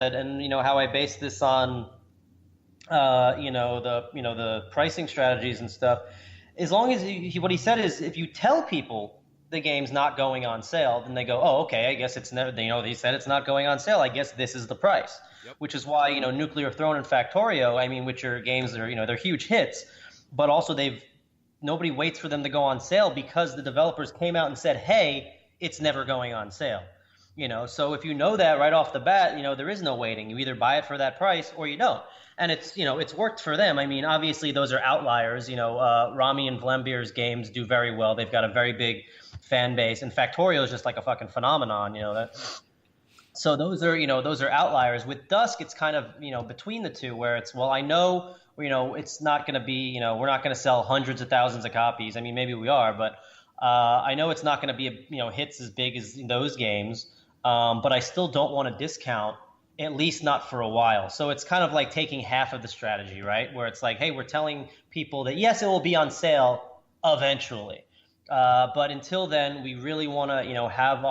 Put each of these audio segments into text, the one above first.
and how I base this on the pricing strategies and stuff. As long as what he said is, if you tell people the game's not going on sale, then they go, oh, okay, I guess it's never. They said it's not going on sale. I guess this is the price. Yep. Which is why Nuclear Throne and Factorio, I mean, which are games that are they're huge hits, but also nobody waits for them to go on sale because the developers came out and said, hey, it's never going on sale. So if you know that right off the bat, there is no waiting. You either buy it for that price or you don't. And it's worked for them. I mean, obviously those are outliers. Rami and Vlembier's games do very well. They've got a very big fan base, and Factorio is just like a fucking phenomenon. So those are outliers. With Dusk, it's kind of between the two, where it's, well, I know it's not going to be we're not going to sell hundreds of thousands of copies. I mean, maybe we are, but I know it's not going to be hits as big as those games. But I still don't want to discount, at least not for a while. So it's kind of like taking half of the strategy, right? Where it's like, hey, we're telling people that, yes, it will be on sale eventually. But until then, we really want to, have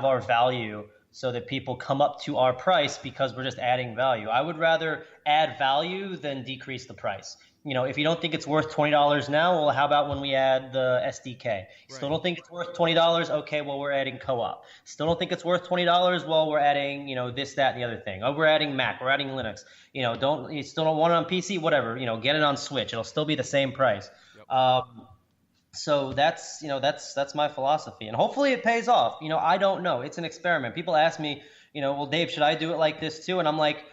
our value so that people come up to our price because we're just adding value. I would rather add value than decrease the price. If you don't think it's worth $20 now, well, how about when we add the SDK? Still don't think it's worth $20? Okay, well, we're adding co-op. Still don't think it's worth $20? Well, we're adding, this, that, and the other thing. Oh, we're adding Mac, we're adding Linux. You still don't want it on PC? Whatever. Get it on Switch. It'll still be the same price. Yep. So that's my philosophy, and hopefully it pays off. I don't know. It's an experiment. People ask me, well, Dave, should I do it like this too? And I'm like,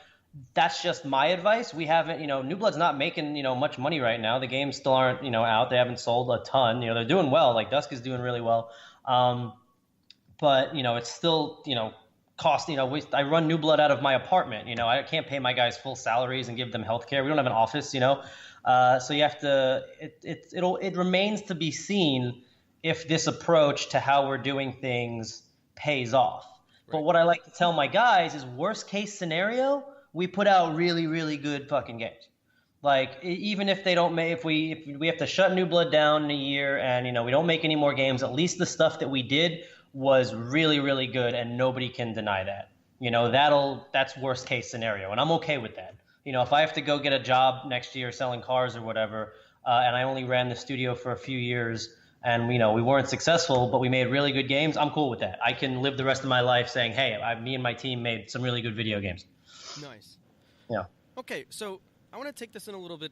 that's just my advice. We haven't, New Blood's not making, much money right now. The games still aren't, out. They haven't sold a ton. They're doing well. Like Dusk is doing really well. But, it's still, cost, I run New Blood out of my apartment. I can't pay my guys full salaries and give them health care. We don't have an office, so you have to, it remains to be seen if this approach to how we're doing things pays off. Right. But what I like to tell my guys is, worst case scenario, we put out really, really good fucking games. Like, even if they don't make, if we have to shut New Blood down in a year and, we don't make any more games, at least the stuff that we did was really, really good, and nobody can deny that. That's worst case scenario, and I'm okay with that. If I have to go get a job next year selling cars or whatever, and I only ran the studio for a few years, and we weren't successful, but we made really good games, I'm cool with that. I can live the rest of my life saying, hey, me and my team made some really good video games. Nice. Yeah. Okay, so I want to take this in a little bit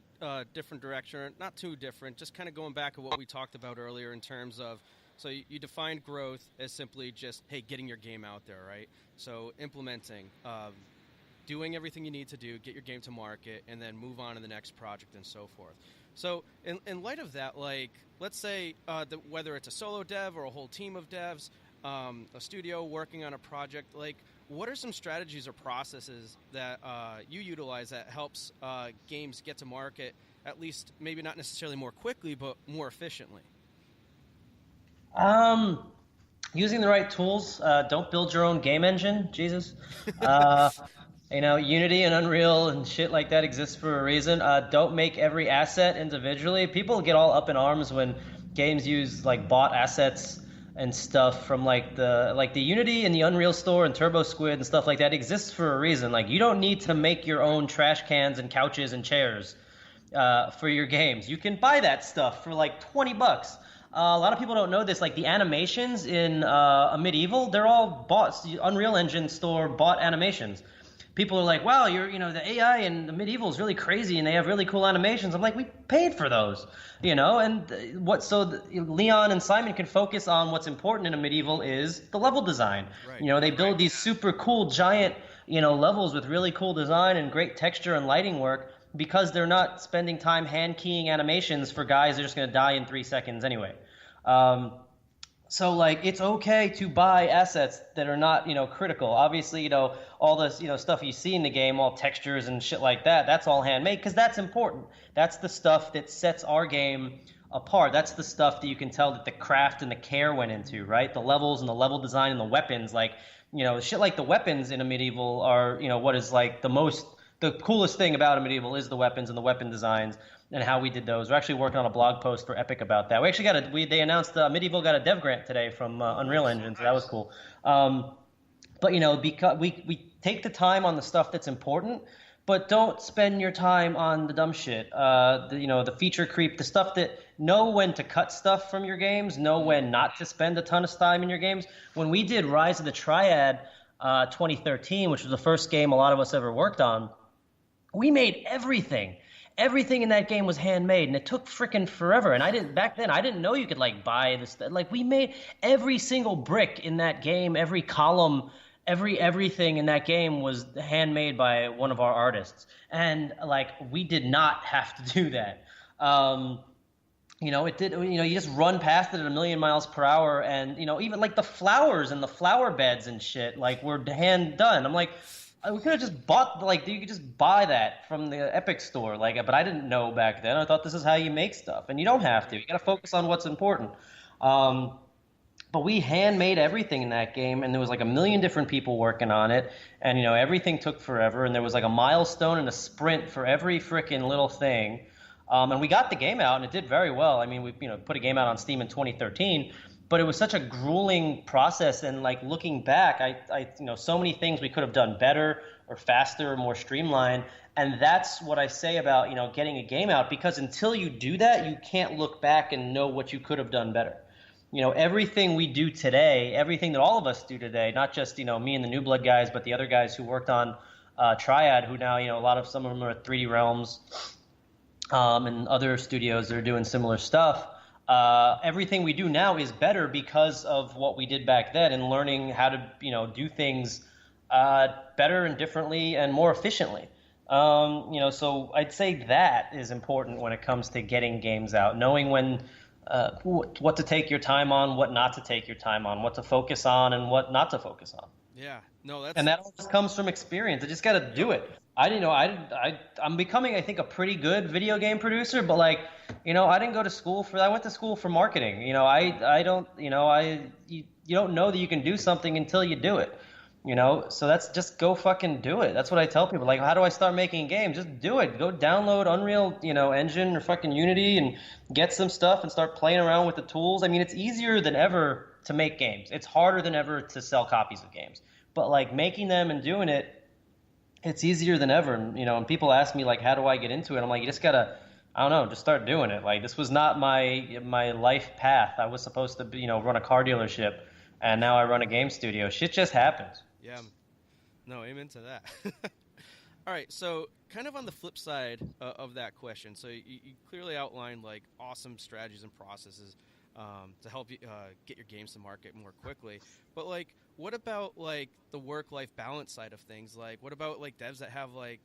different direction, not too different, just kind of going back to what we talked about earlier in terms of, so you defined growth as simply just, hey, getting your game out there, right? So implementing, doing everything you need to do, get your game to market, and then move on to the next project and so forth. So in light of that, like, let's say whether it's a solo dev or a whole team of devs, a studio working on a project, like, what are some strategies or processes that you utilize that helps games get to market, at least maybe not necessarily more quickly, but more efficiently? Using the right tools. Don't build your own game engine, Jesus. Unity and Unreal and shit like that exists for a reason. Don't make every asset individually. People get all up in arms when games use like bought assets and stuff from like the Unity and the Unreal Store and Turbo Squid and stuff like that exists for a reason. Like, you don't need to make your own trash cans and couches and chairs for your games. You can buy that stuff for like $20. A lot of people don't know this. Like, the animations in a Medieval, they're all bought. The Unreal Engine Store bought animations. People are like, wow, the AI in the Medieval is really crazy and they have really cool animations. I'm like, we paid for those, and Leon and Simon can focus on what's important in a Medieval is the level design. Right. They build these super cool giant, levels with really cool design and great texture and lighting work because they're not spending time hand keying animations for guys that are just going to die in 3 seconds anyway. So, like, it's okay to buy assets that are not, critical. Obviously, all this, stuff you see in the game, all textures and shit like that, that's all handmade because that's important. That's the stuff that sets our game apart. That's the stuff that you can tell that the craft and the care went into, right? The levels and the level design and the weapons, like, shit like the weapons in a Medieval are, what is like the coolest thing about a Medieval is the weapons and the weapon designs and how we did those. We're actually working on a blog post for Epic about that. We actually they announced Medieval got a dev grant today from Unreal Engine, so that was cool. But because take the time on the stuff that's important, but don't spend your time on the dumb shit. The feature creep, the stuff that know when to cut stuff from your games, know when not to spend a ton of time in your games. When we did Rise of the Triad 2013, which was the first game a lot of us ever worked on, we made everything. Everything in that game was handmade, and it took freaking forever. And back then I didn't know you could like buy this. Like we made every single brick in that game, every column, everything in that game was handmade by one of our artists. And like we did not have to do that. It did. You just run past it at 1,000,000 miles per hour, and even like the flowers and the flower beds and shit like were hand done. I'm like, we could have just bought, like, you could just buy that from the Epic store, like, but I didn't know back then. I thought this is how you make stuff, and you don't have to. You got to focus on what's important. But we handmade everything in that game, and there was like 1,000,000 different people working on it, and everything took forever, and there was like a milestone and a sprint for every freaking little thing. And we got the game out, and it did very well. I mean, we put a game out on Steam in 2013. But it was such a grueling process, and like looking back, I so many things we could have done better or faster or more streamlined, and that's what I say about getting a game out, because until you do that, you can't look back and know what you could have done better. Everything we do today, everything that all of us do today, not just me and the New Blood guys, but the other guys who worked on Triad, who now some of them are at 3D Realms and other studios that are doing similar stuff. Everything we do now is better because of what we did back then, and learning how to do things better and differently and more efficiently. So I'd say that is important when it comes to getting games out, knowing when what to take your time on, what not to take your time on, what to focus on and what not to focus on. Yeah, no, and that all just comes from experience. I just got to do it. I'm becoming, I think, a pretty good video game producer, but like, I didn't go to school for that. I went to school for marketing. You don't know that you can do something until you do it. So that's just go fucking do it. That's what I tell people. Like, how do I start making games? Just do it. Go download Unreal, Engine or fucking Unity and get some stuff and start playing around with the tools. I mean, it's easier than ever to make games. It's harder than ever to sell copies of games. But like making them and doing it, it's easier than ever. And people ask me like, how do I get into it? I'm like, you just gotta, I don't know, just start doing it. Like, this was not my life path. I was supposed to run a car dealership, and now I run a game studio. Shit just happens. Yeah, no, amen to that. All right, so kind of on the flip side of that question, so you clearly outlined like awesome strategies and processes to help you get your games to market more quickly. But like, what about like the work-life balance side of things? Like, what about like devs that have like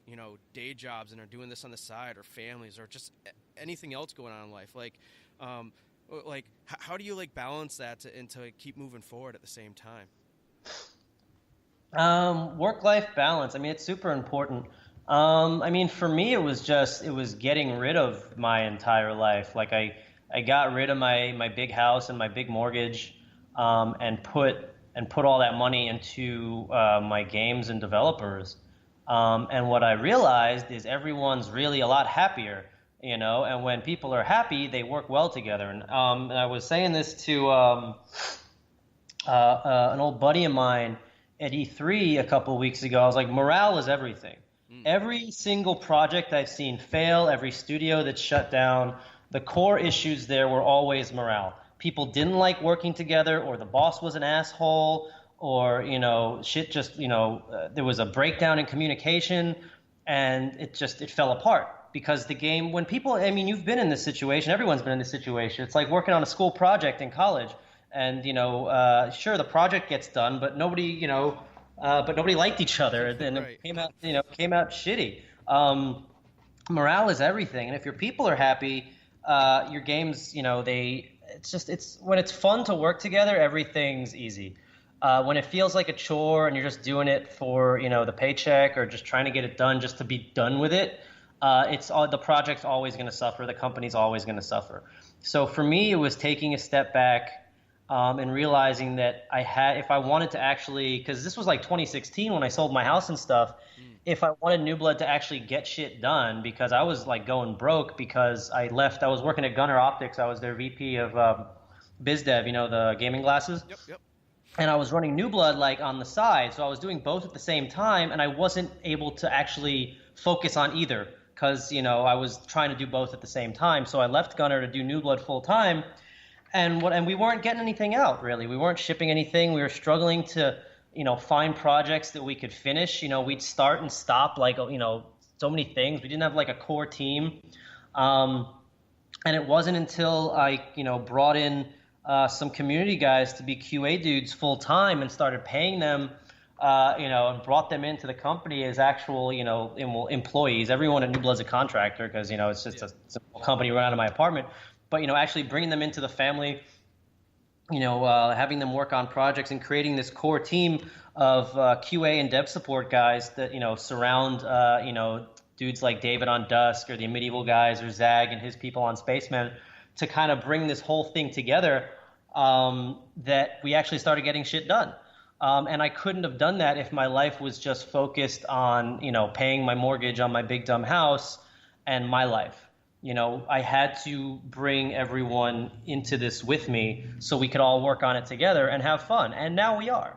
day jobs and are doing this on the side, or families, or just anything else going on in life? Like, how do you like balance that and to like, keep moving forward at the same time? Work-life balance. I mean, it's super important. I mean, for me, it was getting rid of my entire life. Like I got rid of my big house and my big mortgage, and put all that money into my games and developers. And what I realized is everyone's really a lot happier, and when people are happy, they work well together. And I was saying this to an old buddy of mine at E3 a couple of weeks ago. I was like, morale is everything. Every single project I've seen fail, every studio that's shut down, the core issues there were always morale. People didn't like working together, or the boss was an asshole, or shit just there was a breakdown in communication, and it fell apart. Because the game, when people, I mean, you've been in this situation, everyone's been in this situation. It's like working on a school project in college, and sure, the project gets done, but nobody liked each other, and right. It came out shitty. Morale is everything, and if your people are happy, your games, it's when it's fun to work together, everything's easy. When it feels like a chore and you're just doing it for the paycheck, or just trying to get it done just to be done with it, the project's always going to suffer. The company's always going to suffer. So for me, it was taking a step back and realizing that if I wanted to actually, because this was like 2016 when I sold my house and stuff. If I wanted New Blood to actually get shit done, because I was like going broke because I was working at Gunner Optics. I was their VP of biz dev, the gaming glasses. Yep. and I was running New Blood like on the side, so I was doing both at the same time, and I wasn't able to actually focus on either because I was trying to do both at the same time. So I left Gunner to do New Blood full time, and we weren't getting anything out really. We weren't shipping anything. We were struggling to find projects that we could finish. We'd start and stop like so many things. We didn't have like a core team, and it wasn't until I brought in some community guys to be QA dudes full time and started paying them, and brought them into the company as actual, employees. Everyone at New Blood's a contractor because, it's just a simple company run out of my apartment. But, actually bringing them into the family, having them work on projects and creating this core team of QA and dev support guys that, surround, dudes like David on Dusk or the Medieval guys or Zag and his people on Spaceman to kind of bring this whole thing together. That we actually started getting shit done. And I couldn't have done that if my life was just focused on, paying my mortgage on my big dumb house and my life. I had to bring everyone into this with me so we could all work on it together and have fun. And now we are.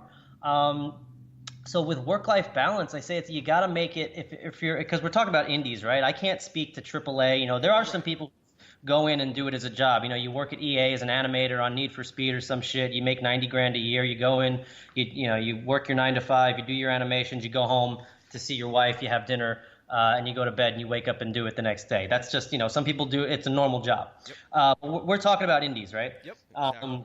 So with work-life balance, I say you got to make it if you're, because we're talking about indies, right? I can't speak to AAA. There are some people go in and do it as a job. You work at EA as an animator on Need for Speed or some shit. You make $90,000 a year. You go in, you work your 9 to 5. You do your animations. You go home to see your wife. You have dinner, and you go to bed and you wake up and do it the next day. That's just some people do it. It's a normal job. Yep. We're talking about indies, right? Yep. Exactly.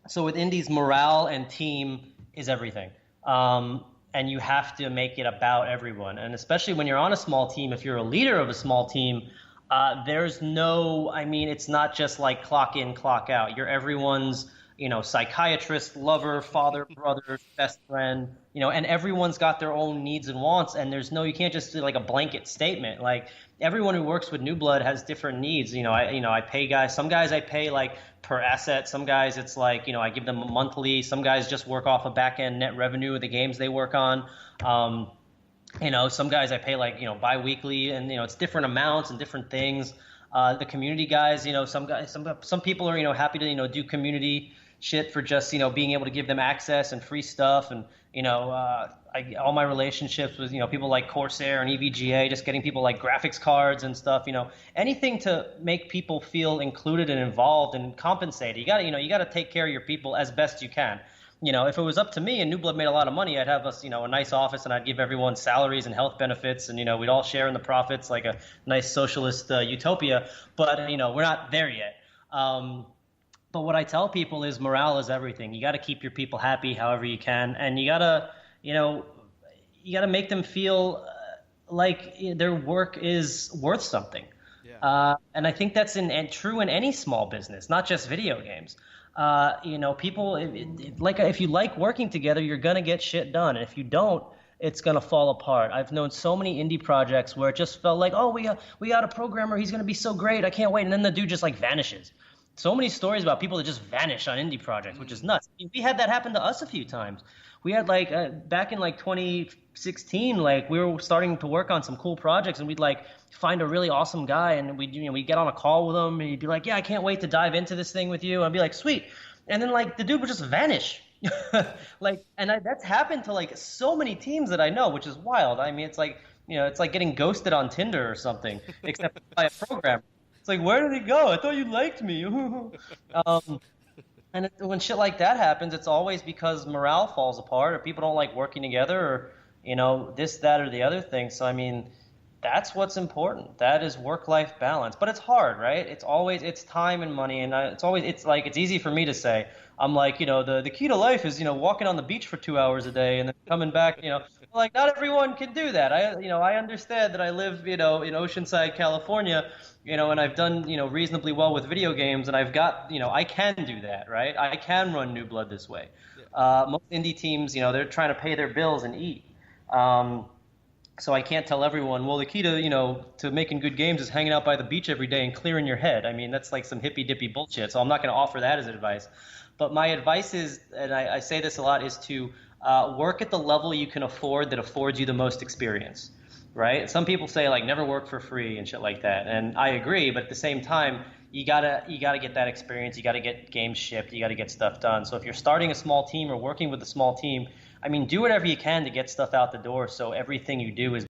So with indies, morale and team is everything. And you have to make it about everyone. And especially when you're on a small team, if you're a leader of a small team, there's it's not just like clock in, clock out. You're everyone's, psychiatrist, lover, father, brother, best friend, and everyone's got their own needs and wants. And you can't just do like a blanket statement. Like everyone who works with New Blood has different needs. I pay guys, some guys I pay like per asset. Some guys it's like, I give them a monthly. Some guys just work off a back end net revenue of the games they work on. Some guys I pay like, bi-weekly and, it's different amounts and different things. The community guys, some people are, happy to, do community shit for just, being able to give them access and free stuff. And, all my relationships with, people like Corsair and EVGA, just getting people like graphics cards and stuff, anything to make people feel included and involved and compensated. You gotta take care of your people as best you can. If it was up to me and New Blood made a lot of money, I'd have us, a nice office and I'd give everyone salaries and health benefits and, we'd all share in the profits like a nice socialist utopia. But, we're not there yet. But what I tell people is morale is everything. You got to keep your people happy however you can. And you got to make them feel like their work is worth something. Yeah. And I think that's true in any small business, not just video games. People if you like working together, you're going to get shit done. And if you don't, it's going to fall apart. I've known so many indie projects where it just felt like, oh, we got a programmer. He's going to be so great. I can't wait. And then the dude just like vanishes. So many stories about people that just vanish on indie projects, which is nuts. We had that happen to us a few times. We had like back in like 2016, like we were starting to work on some cool projects and we'd like find a really awesome guy and we'd get on a call with him and he'd be like, yeah, I can't wait to dive into this thing with you. And I'd be like, sweet. And then like the dude would just vanish. That's happened to like so many teams that I know, which is wild. I mean, it's like, it's like getting ghosted on Tinder or something, except by a programmer. It's like, where did he go? I thought you liked me. When shit like that happens, it's always because morale falls apart or people don't like working together or, this, that, or the other thing. So, I mean, that's what's important. That is work-life balance. But it's hard, right? It's time and money. And it's easy for me to say. I'm like, the key to life is, walking on the beach for 2 hours a day and then coming back, like not everyone can do that. I understand that I live, in Oceanside, California, and I've done, reasonably well with video games and I've got, I can do that, right? I can run New Blood this way. Yeah. Most indie teams, they're trying to pay their bills and eat. So I can't tell everyone, well, the key to, to making good games is hanging out by the beach every day and clearing your head. I mean, that's like some hippy-dippy bullshit. So I'm not going to offer that as advice. But my advice is, and I say this a lot, is to work at the level you can afford that affords you the most experience, right? Some people say, like, never work for free and shit like that. And I agree, but at the same time, you gotta get that experience. You gotta get games shipped. You gotta get stuff done. So if you're starting a small team or working with a small team, I mean, do whatever you can to get stuff out the door so everything you do is